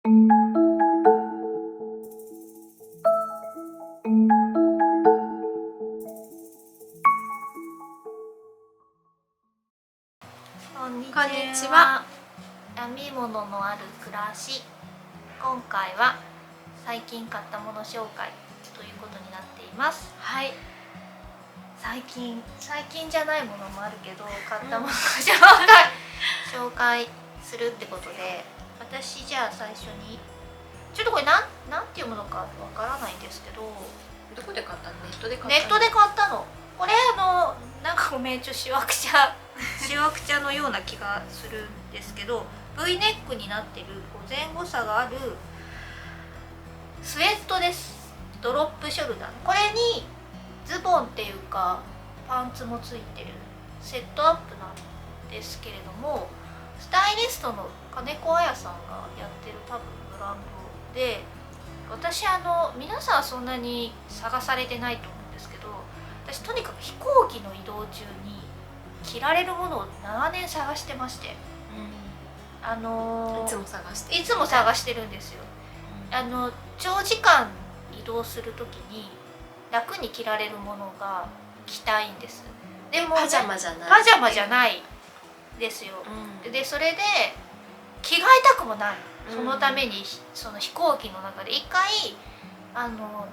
こんにこんにちは。編み物のある暮らし。今回は最近買ったもの紹介ということになっています。はい。最近じゃないものもあるけど、買ったものを紹介するってことで、私じゃあ最初にちょっとこれなんて読むのかわからないんですけど、どこで買ったの？ネットで買ったの？ネットで買ったの。これなんかごめん、しわくちゃのような気がするんですけど、 V ネックになってる前後差があるスウェットです。ドロップショルダー。これにズボンっていうかパンツもついてるセットアップなんですけれども、スタイリストの金子彩さんがやってる多分ブランドで、私皆さんそんなに探されてないと思うんですけど、私とにかく飛行機の移動中に着られるものを長年探してまして、いつも探してるるんですよ。長時間移動する時に楽に着られるものが着たいんです。でも、ね、パジャマじゃないですよ、うん、でそれで着替えたくもない。そのためにその飛行機の中で一回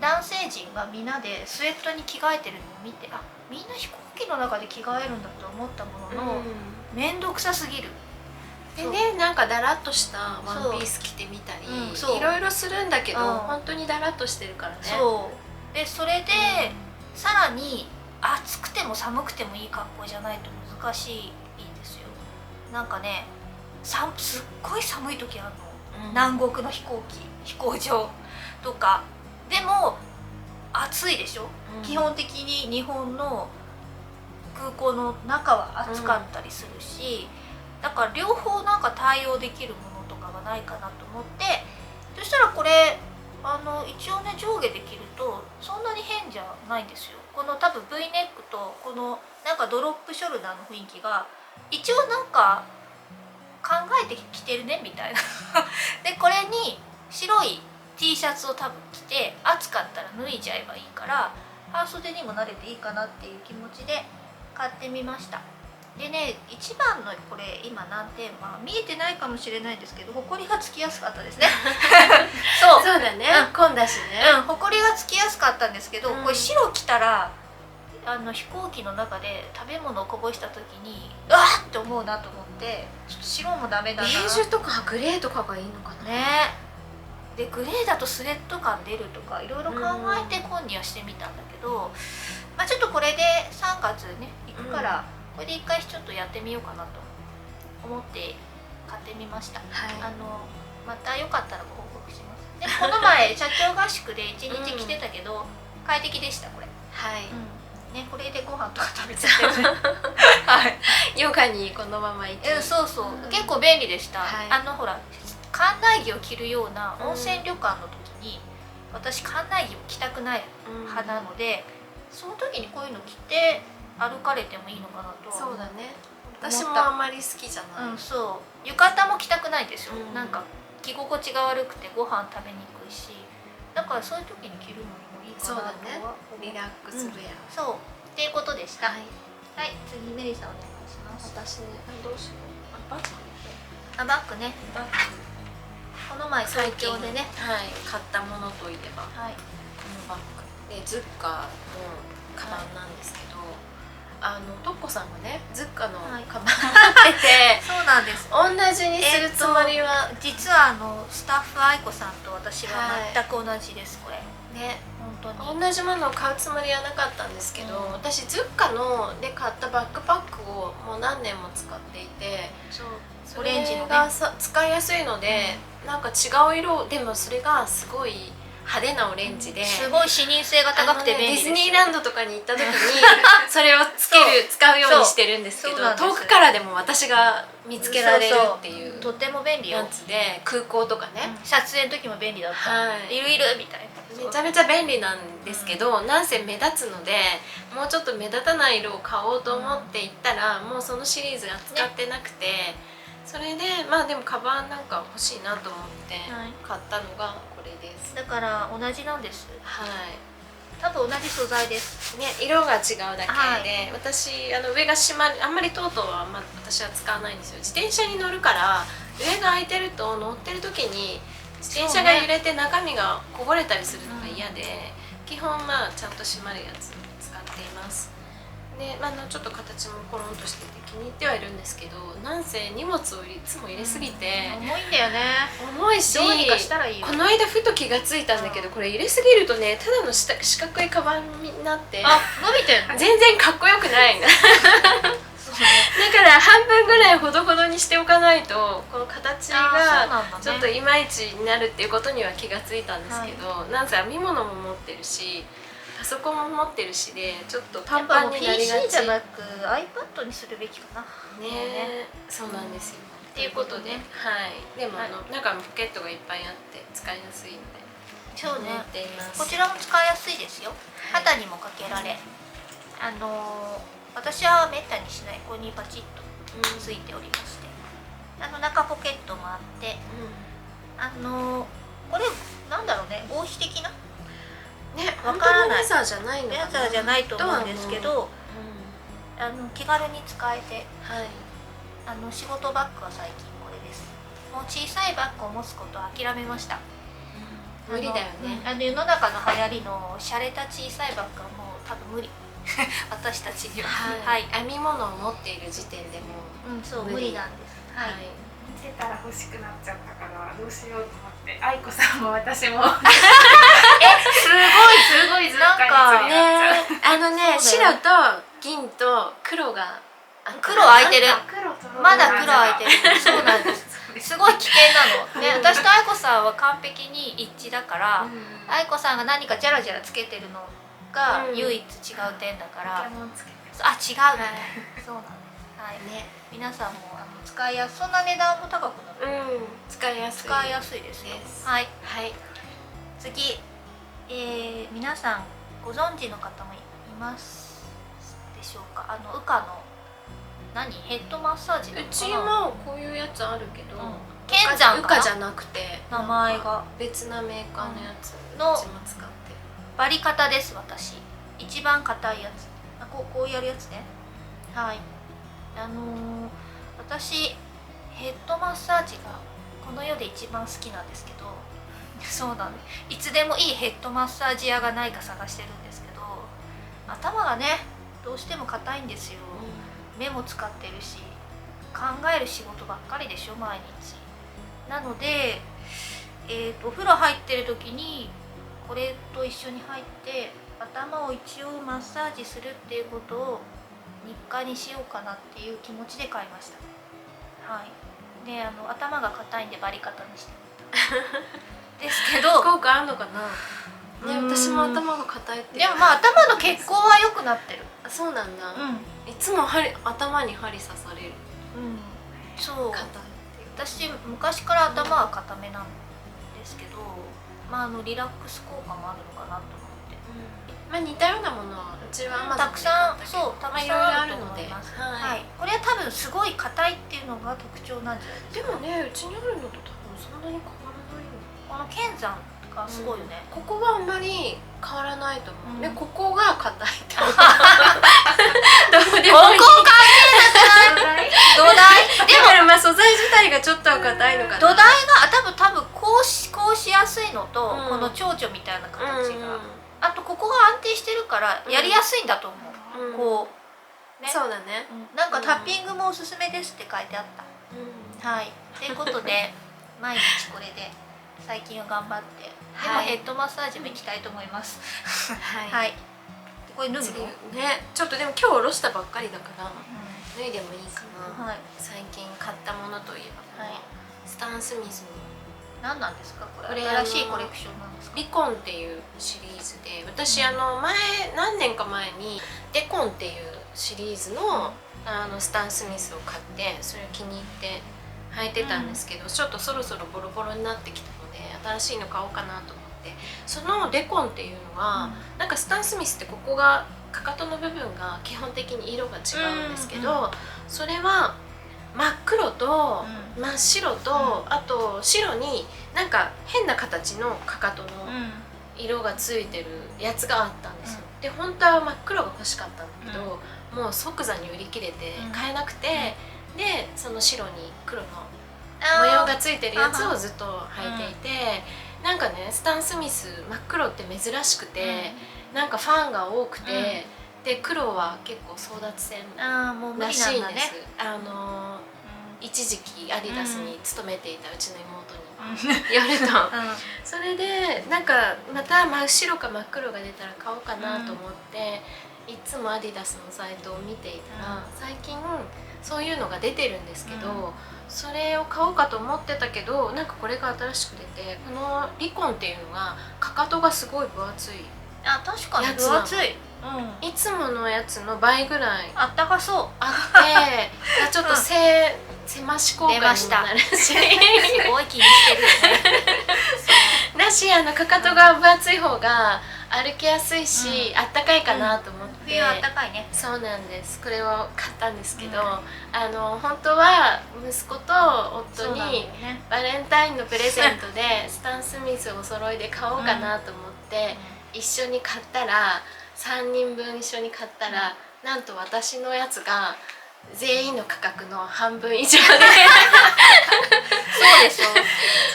男性陣がみんなでスウェットに着替えてるのを見て、あ、みんな飛行機の中で着替えるんだと思ったものの、面倒くさすぎる。でね、なんかだらっとしたワンピース着てみたり、いろいろするんだけど、本当にだらっとしてるからね。そうで、それで、さらに暑くても寒くてもいい格好じゃないと難しいんですよ。なんかね、すっごい寒い時あるの、南国の飛行場とかでも暑いでしょ、基本的に日本の空港の中は暑かったりするし、だから両方なんか対応できるものとかがないかなと思って、そしたらこれ一応ね、上下できるとそんなに変じゃないんですよ。この多分 V ネックとこのなんかドロップショルダーの雰囲気が一応なんか考えてきてるねみたいなで、これに白い T シャツを多分着て、暑かったら脱いじゃえばいいから半袖にも慣れていいかなっていう気持ちで買ってみました。でね、一番のこれ今難点は見えてないかもしれないんですけど、ホコリがつきやすかったですねそうだね、混んだしね。ホコリがつきやすかったんですけど、これ白着たら飛行機の中で食べ物をこぼした時にうわーって思うなと思って、ちょっと白もダメだな。ベージュとかグレーとかがいいのかなね。でグレーだとスウェット感出るとかいろいろ考えて今にはしてみたんだけど、まあ、ちょっとこれで3月ね行くから、これで一回ちょっとやってみようかなと思って買ってみました。またよかったらご報告します。でこの前社長合宿で1日来てたけど、快適でしたこれ。はい、ね、これでご飯とか食べちゃってるはい、ヨガにこのまま行ってそうそう、結構便利でした。ほら館内着を着るような温泉旅館の時に、私館内着を着たくない派なので、その時にこういうの着て歩かれてもいいのかなと。そうだね、私もあんまり好きじゃない。そう浴衣も着たくないんですよ、なんか着心地が悪くてご飯食べにくいし、だからそういう時に着るのにもいいかなとは。そうだね、リラックスウェア、そうっていうことでした。はい、次メリーさんお願いします。私ね、どうしよう、バッグね、この前東京でね、買ったものといえば、このバッグでズッカのカバンなんですけど、トッコさんがねズッカのカバン持っててそうなんです、同じにするつもりは、実はスタッフ愛子さんと私は全く同じです。これね、本当に同じものを買うつもりはなかったんですけど、私ズッカので買ったバックパックをもう何年も使っていて、オレンジのが使いやすいので、なんか違う色でもそれがすごい派手なオレンジで、すごい視認性が高くて便利です。ディズニーランドとかに行った時にそれを使うようにしてるんですけど、遠くからでも私が見つけられるっていうとても便利よやつで、空港とかね、撮影の時も便利だった、いるみたいな、めちゃめちゃ便利なんですけど、なんせ目立つので、もうちょっと目立たない色を買おうと思って行ったら、もうそのシリーズが使ってなくて、それでまあでもカバンなんか欲しいなと思ってはい買ったのがこれです。だから同じなんです。はい。多分同じ素材です。ね、色が違うだけで、はい私上が閉まる、あんまりとうとうは、私は使わないんですよ。自転車に乗るから上が開いてると乗ってる時に自転車が揺れて中身がこぼれたりするのが嫌で、基本まあちゃんと閉まるやつを使っています。で、ちょっと形もコロンとしてて気に入ってはいるんですけど、なんせ荷物をいつも入れすぎて、重いんだよね。重いし、どうにかしたらいいよ。この間ふと気がついたんだけど、これ入れすぎるとね、ただの四角いカバンになって伸びてんの？全然かっこよくないだそうね。から半分ぐらいほどほどにしておかないとこの形がちょっといまいちになるっていうことには気がついたんですけど、なんせ編み物も持ってるしパソコンも持ってるしでちょっとパンパンになりがち。 PC じゃなく iPad にするべきかな。ね。そうなんですよ。っていうことで、はい。でも中のポケットがいっぱいあって使いやすいので。そうね。持っています。こちらも使いやすいですよ。肩にもかけられ、私はめったにしない。ここにパチッとついておりまして、中ポケットもあって、これなんだろうね、合皮的な。ね、わからない。レザーじゃないのかな。レザーじゃないと思うんですけど、気軽に使えて、はい。仕事バッグは最近これです。もう小さいバッグを持つことを諦めました。無理だよね。世の中の流行りの洒落た小さいバッグはもう多分無理。私たちには。はい。編み物を持っている時点でもそう無理なんです。はい。見てたら欲しくなっちゃったからどうしようと思って、愛子さんも私もすごいずっかりね、白と銀と黒が黒開いてる。黒まだ黒開いてる。そうなんです。すごい危険なの。ね、私と愛子さんは完璧に一致だから、愛子さんが何かジャラジャラつけてるのが唯一違う点だから、違うみたい。そうなんです。はいね。皆さんも使いやすい。そんな値段も高くなる。使いやすい。使いやすいですよ。はい。はい。次、皆さんご存知の方もいますでしょうか。ウカのヘッドマッサージなのかな。うちもこういうやつあるけど、剣山かな。ウカじゃなくて名前が別なメーカーのやつのうちも使ってる。バリカタです。私一番硬いやつ。こうやるやつね。はい。私ヘッドマッサージがこの世で一番好きなんですけど、そうなんです。いつでもいいヘッドマッサージ屋がないか探してるんですけど、頭がねどうしても硬いんですよ。目も使ってるし考える仕事ばっかりでしょ毎日。なので、お風呂入ってる時にこれと一緒に入って頭を一応マッサージするっていうことを日課にしようかなっていう気持ちで買いました。はい。で頭が硬いんでバリカタにしてみたですけど効果あんのかな。ね、私も頭が硬いって。でも頭の血行は良くなってる。そうなんだ。いつも頭に針刺される。そう。硬い。私昔から頭は硬めなんですけど、リラックス効果もあるのかなと思って。似たようなものはうちはたくさんたくさんあると思います。はい。これは多分すごい硬いっていうのが特徴なんじゃないですか。でもね、うちにあるのと多分そんなに変わらないよ。この剣山がすごいよね。ここはあんまり変わらないと思う。で、ここが硬いって。どこでもいい。ここ関係なくない？土台。でも素材自体がちょっとは硬いのかな。土台が多分こうしやすいのと、この蝶々みたいな形が。あとここが安定してるからやりやすいんだと思う。こうね。そうだね。なんかタッピングもおすすめですって書いてあった。はい。ということで毎日これで最近は頑張って、でもヘッドマッサージも行きたいと思います。はい。これ脱ぐの？ね、ちょっとでも今日おろしたばっかりだから脱いでもいいかな。はい。最近買ったものといえばスタン・スミスの何なんですかこれ？これ新しいコレクションなんですか？リコンっていうシリーズで、私何年か前にデコンっていうシリーズのスタン・スミスを買ってそれを気に入って履いてたんですけど、ちょっとそろそろボロボロになってきたので新しいの買おうかなと思って、そのデコンっていうのはなんかスタン・スミスってここがかかとの部分が基本的に色が違うんですけど、それは真っ黒とう真っ白と、あと白になんか変な形のかかとの色がついてるやつがあったんですよ、で本当は真っ黒が欲しかったんだけど、もう即座に売り切れて買えなくて、でその白に黒の模様がついてるやつをずっと履いていて、なんかねスタン・スミス真っ黒って珍しくて、なんかファンが多くて、で黒は結構争奪戦もう無ら理なんだね。しいんです。一時期アディダスに勤めていたうちの妹に言われた、それでなんかまた真っ白か真っ黒が出たら買おうかなと思って、いつもアディダスのサイトを見ていたら、最近そういうのが出てるんですけど、それを買おうかと思ってたけど、なんかこれが新しく出て、このリコンっていうのがかかとがすごい分厚い、確かにやつなの分厚い。いつものやつの倍ぐらいあったかそう。あってちょっと狭し効果にもなるしすごい気にしてるよね。だし、かかとが分厚い方が歩きやすいし、あったかいかなと思って、冬あったかいね。そうなんです。これを買ったんですけど、本当は息子と夫にバレンタインのプレゼントでスタン・スミスをお揃いで買おうかなと思って、一緒に買ったら3人分一緒に買ったら、なんと私のやつが全員の価格の半分以上でそうでしょ。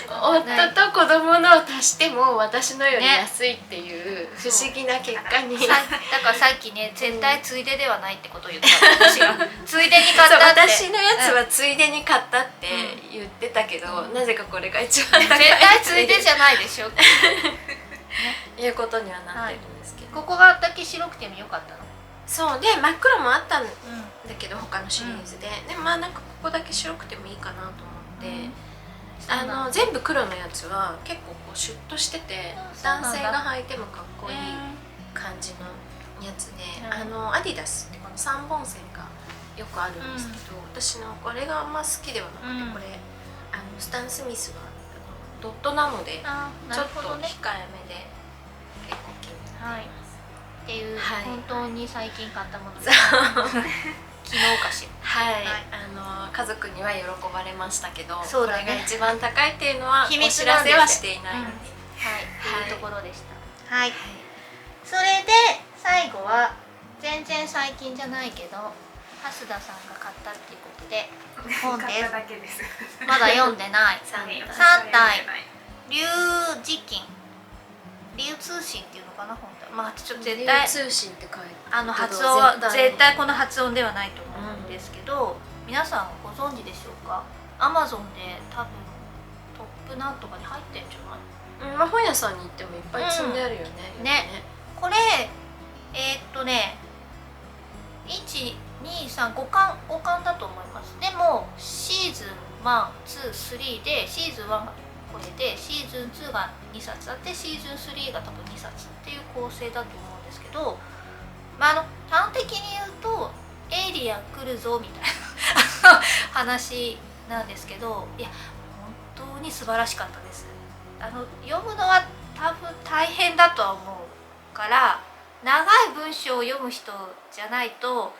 夫と子供のを足しても私のより安いっていう不思議な結果に、だからさっきね、絶対ついでではないってことを言ったの、私がついでに買ったって。私のやつはついでに買ったって言ってたけど、なぜかこれが一番高い絶対ついでじゃないでしょっていうことにはなってるんですけど、ここがだけ白くてもよかったの。そうで真っ黒もあったんだけど、他のシリーズで、でまあなんかここだけ白くてもいいかなと思って、全部黒のやつは結構こうシュッとしてて、男性が履いてもかっこいい感じのやつで、アディダスってこの3本線がよくあるんですけど、私のこれがあんま好きではなくて、これスタン・スミスはドットなのでちょっと控えめで結構気になっています。っていう、本当に最近買ったものです。昨日かしら。はい、家族には喜ばれましたけど、そうだね、これが一番高いっていうのは秘お知密なんですらせはしていないので、っていうところでした。はい。それで最後は全然最近じゃないけど、蓮田さんが買ったっていうことで本買っただけです。まだ読んでない3体龍磁金、龍通信っていうのかな、本当は。まあちょっと絶対通信って書いて発音は絶対この発音ではないと思うんですけど、皆さんご存知でしょうか。アマゾンで多分トップなんとかに入ってんじゃない？まあ本屋さんに行ってもいっぱい積んであるよね。ね。これ123 5巻だと思います。でもシーズン123で、シーズン1がこれで、シーズン2が2冊あって、シーズン3が多分2冊っていう構成だと思うんですけど、端的に言うとエイリアン来るぞみたいな話なんですけど、いや本当に素晴らしかったです。読むのは多分大変だとは思うから、長い文章を読む人じゃないと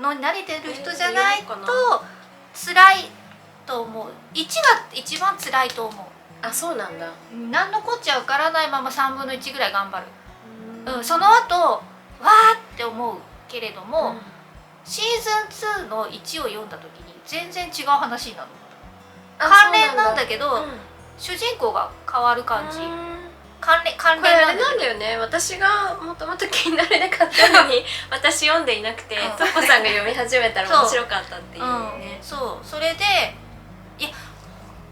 の慣れてる人じゃないと辛いと思う。1が一番辛いと思う。あ、そうなんだ。何のこっちゃわからないまま3分の1ぐらい頑張る。その後わーって思うけれども、シーズン2の1を読んだ時に全然違う話になる。関連なんだけど、主人公が変わる感じ。関連これあれなんだよね。私がもともと気になれで買ったのに私読んでいなくて、トッコさんが読み始めたら面白かったっていうね。そうそれで、いや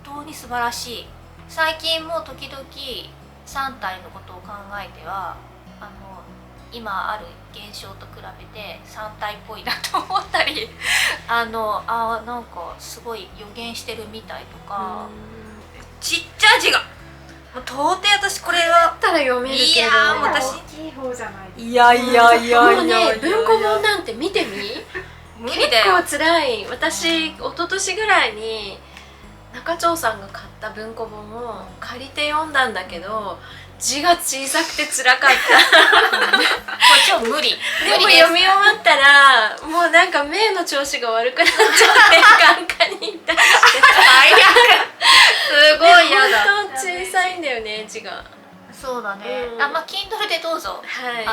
本当に素晴らしい。最近も時々3体のことを考えては、今ある現象と比べて3体っぽいなと思ったりなんかすごい予言してるみたいとか、ちっちゃい字がもう到底私これはだったら読めるけど、いやー私大きい方じゃないですか。いやいやいやもうね、文庫本なんて見てみ無理だよ。結構辛い。私一昨年ぐらいに中長さんが買っった文庫本を借りて読んだんだけど、字が小さくて辛かったこれ超無理。でも読み終わったらもうなんか目の調子が悪くなっちゃって眼科に行ったりして最悪。すごい嫌だ。本当小さいんだよね字が。そうだね。うんまあ Kindle でどうぞ。はい、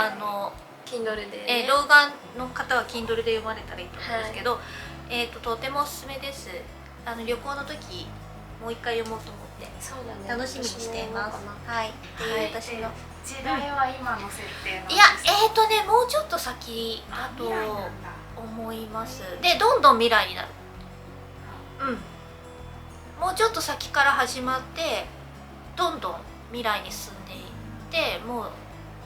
Kindle で、ね、老眼の方は Kindle で読まれたらいいと思うんですけど、とてもおすすめです。旅行の時もう一回読もうと思ってそうだね、楽しみにしています。はい。っていう私の時代は今の設定なんですか？いやもうちょっと先だと未来なんだ。思います。でどんどん未来になる。もうちょっと先から始まってどんどん未来に進んでいって、もう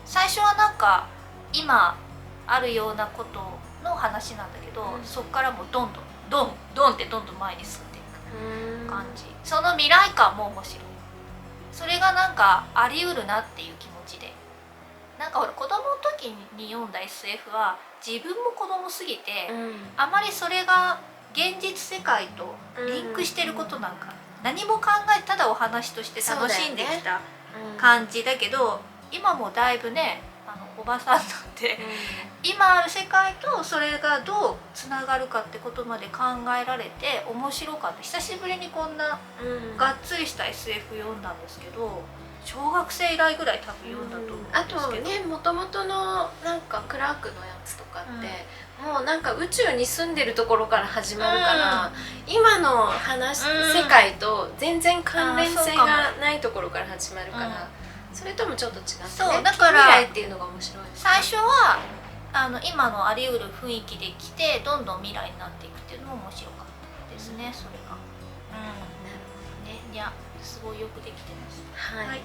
最初はなんか今あるようなことの話なんだけど、そこからもうどんどんってどんどん前に進んでいく感じ。その未来感も面白い。それがなんかあり得るなっていう気持ちで、なんかほら子供の時に読んだ SF は自分も子供すぎて、あまりそれが現実世界とリンクしてることなんか何も考えて、ただお話として楽しんできた感じだけど、今もだいぶねおばさんになって今ある世界とそれがどうつながるかってことまで考えられて面白かった。久しぶりにこんながっつりした SF 読んだんですけど、小学生以来ぐらい多分読んだと思うんあですけど、とね、もともとのなんかクラークのやつとかって、もうなんか宇宙に住んでるところから始まるから、今の世界と全然関連性がないところから始まるから、それともちょっと違ってね、そうだから未来っていうのが面白いですね。最初は今のあり得る雰囲気で来てどんどん未来になっていくっていうのも面白かったですね、それが。ね、いやすごいよくできてます。はい、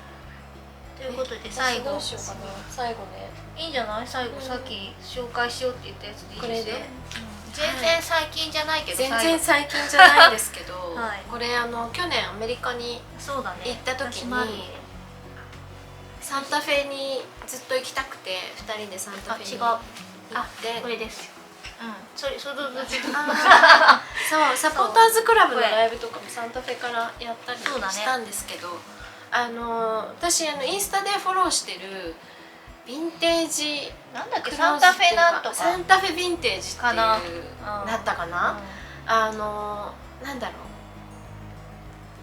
ということで最後どうしようかな。最後ね、いいんじゃない？最後さっき紹介しようって言ったやつでいいですよ。これで全然最近じゃないけど、全然最近じゃないんですけど、はいこれ去年アメリカにそうだね、行った時に私もあるサンタフェにずっと行きたくて2人でサンタフェに行ってこれです。それそうサポーターズクラブのライブとかもサンタフェからやったりしたんですけど、私インスタでフォローしてるヴィンテージなんだっけ、サンタフェなんとかサンタフェヴィンテージっていうかなだったかな、なんだろ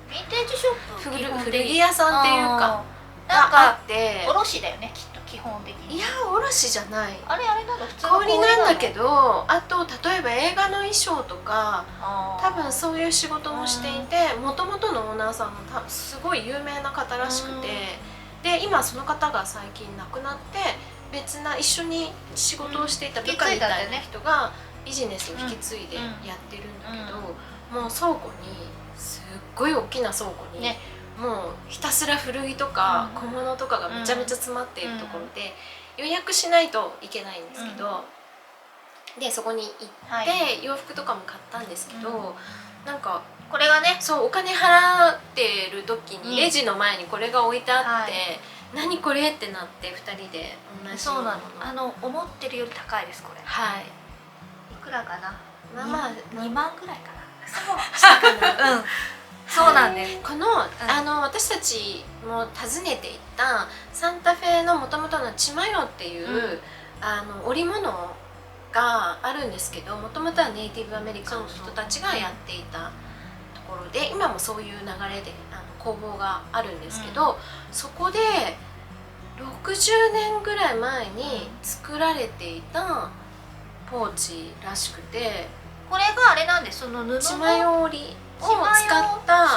う、ヴィンテージショップ古着屋さんっていうかなんがあかって卸だよね、きっと基本的に。いや卸じゃない、あれなんだ普通の小売りなんだけど、あと例えば映画の衣装とか多分そういう仕事もしていて、もともとのオーナーさんもすごい有名な方らしくて、で今その方が最近亡くなって、別な一緒に仕事をしていた部下みたいな人がビジネスを引き継いでやってるんだけど、もう倉庫にすっごい大きな倉庫に、ね、もうひたすら古着とか小物とかがめちゃめちゃ詰まっているところで、予約しないといけないんですけど、でそこに行って洋服とかも買ったんですけど、なんかこれがね、そうお金払ってる時にレジの前にこれが置いてあって「何これ?」ってなって2人で同じそうなの、思ってるより高いですこれ。はい、いくらかな、まあ2万ぐらいかな。そうそうなんです。この私たちも訪ねていったサンタフェのもともとのチマヨっていう織物があるんですけど、もともとはネイティブアメリカンの人たちがやっていたところで、今もそういう流れで工房があるんですけど、そこで60年ぐらい前に作られていたポーチらしくて、これがあれなんです、その布のチマヨ織りを使った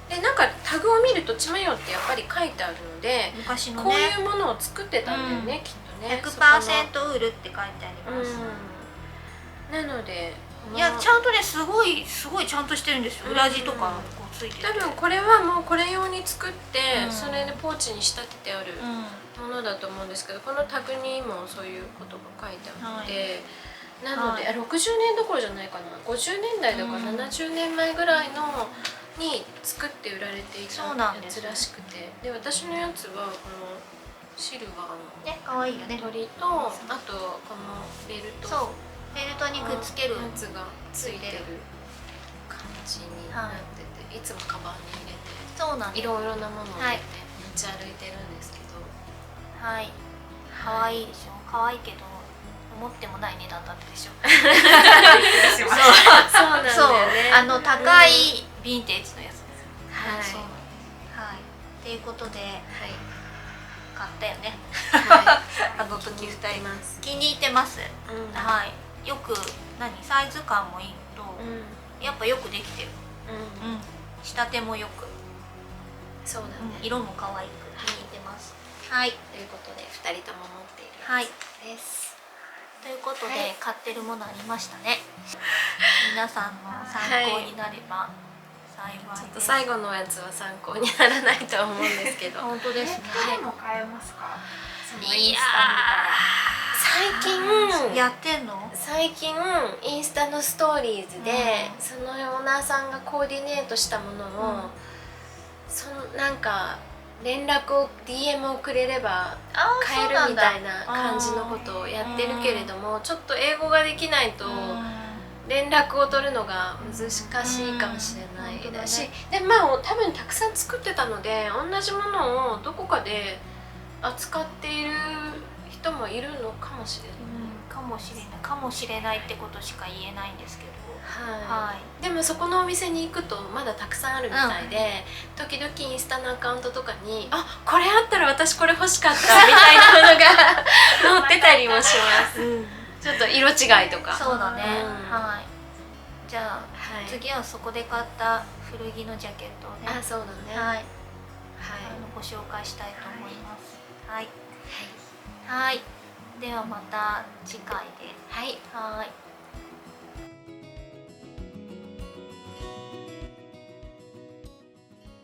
で、なんかタグを見るとチマヨってやっぱり書いてあるので、昔のこうねいうものを作ってたんだよね、きっとね。 100% ウールって書いてあります。なので、いやちゃんとねすごいちゃんとしてるんですよ。裏地とかこうついてて、多分これはもうこれ用に作って、それでポーチに仕立ててあるものだと思うんですけど、このタグにもそういうことが書いてあって、なので、60年どころじゃないかな、50年代とか70年前ぐらいのに作って売られていたやつらしくて、で私のやつはこのシルバーのね、可愛いよね。鳥と、あとこのベルト、そうベルトにくっつけるやつがついてる感じになってて、いつもカバンに入れてそうなんです。いろいろなものをね、はい持ち歩いてるんですけど、はい可愛いでしょ。可愛いけど思ってもない値段だったでしょ。びっくりしましたそうなんだそうよね。高いヴィンテージのやつです。はいそうはいっていうことではい買ったよね。はあの時い2人ます。気に入ってます。うんはいよくサイズ感もいいのと、うんやっぱよくできてる。うん仕立てもよく、そうだね。色も可愛く気に入ってます。はいということで2人とも持っているはいやつです。ということで、はい買ってるものありましたね。皆さんの参考になれば幸いです。ちょっと最後のやつは参考にならないとは思うんですけど、本当ですね。タレも買えますか？そのインいや最近やってんの？最近インスタのストーリーズで、うんそのオーナーさんがコーディネートしたものを、なんか連絡を DM をくれれば買えるみたいな感じのことをやってるけれども、ちょっと英語ができないと連絡を取るのが難しいかもしれないうんだし、本でまあ多分たくさん作ってたので同じものをどこかで扱っている人もいるのかもしれない。かもしれないってことしか言えないんですけど、はいはいでもそこのお店に行くとまだたくさんあるみたいで、時々インスタのアカウントとかに「あこれあったら私これ欲しかった」みたいなのが載ってたりもしますちょっと色違いとか。そうだね、うんはいじゃあ、はい次はそこで買った古着のジャケットをね、あそうだねはい、はいご紹介したいと思います。はい、はい、ではまた次回で。はいはい。